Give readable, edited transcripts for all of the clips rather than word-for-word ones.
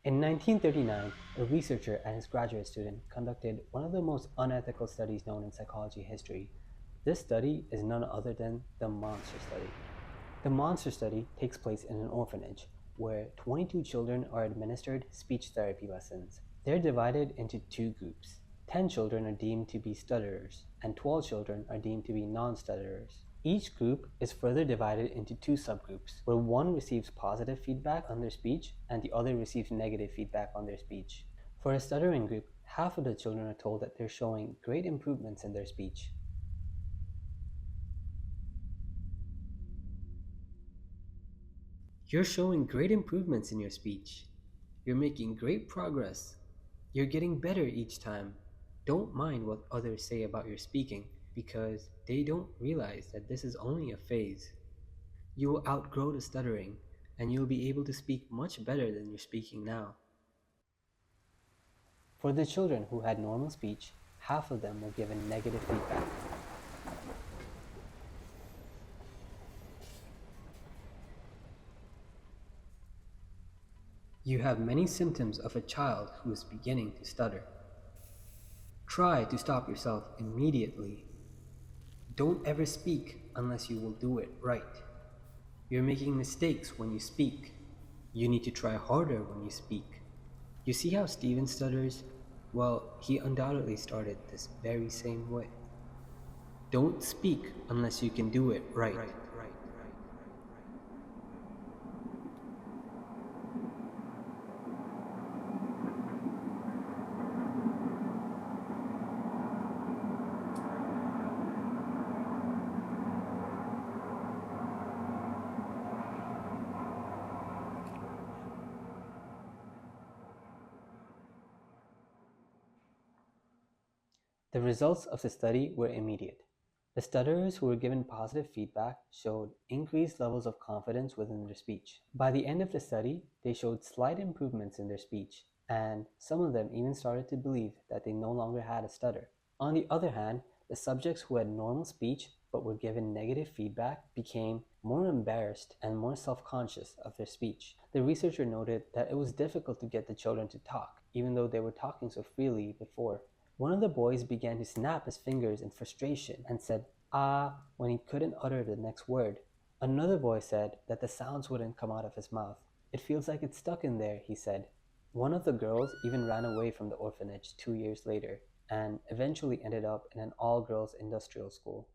In 1939, a researcher and his graduate student conducted one of the most unethical studies known in psychology history. This study is none other than the Monster Study. The Monster Study takes place in an orphanage where 22 children are administered speech therapy lessons. They're divided into two groups. 10 children are deemed to be stutterers, and 12 children are deemed to be non-stutterers. Each group is further divided into two subgroups, where one receives positive feedback on their speech and the other receives negative feedback on their speech. For a stuttering group, half of the children are told that they're showing great improvements in their speech. You're showing great improvements in your speech. You're making great progress. You're getting better each time. Don't mind what others say about your speaking because they don't realize that this is only a phase. You will outgrow the stuttering and you'll be able to speak much better than you're speaking now. For the children who had normal speech, half of them were given negative feedback. You have many symptoms of a child who is beginning to stutter. Try to stop yourself immediately. Don't ever speak unless you will do it right. You're making mistakes when you speak. You need to try harder when you speak. You see how Steven stutters? Well, he undoubtedly started this very same way. Don't speak unless you can do it right. The results of the study were immediate. The stutterers who were given positive feedback showed increased levels of confidence within their speech. By the end of the study, they showed slight improvements in their speech, and some of them even started to believe that they no longer had a stutter. On the other hand, the subjects who had normal speech but were given negative feedback became more embarrassed and more self-conscious of their speech. The researcher noted that it was difficult to get the children to talk, even though they were talking so freely before. One of the boys began to snap his fingers in frustration and said "ah" when he couldn't utter the next word. Another boy said that the sounds wouldn't come out of his mouth. "It feels like it's stuck in there," he said. One of the girls even ran away from the orphanage 2 years later and eventually ended up in an all-girls industrial school.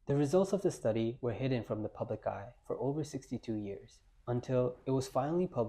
The results of the study were hidden from the public eye for over 62 years until it was finally published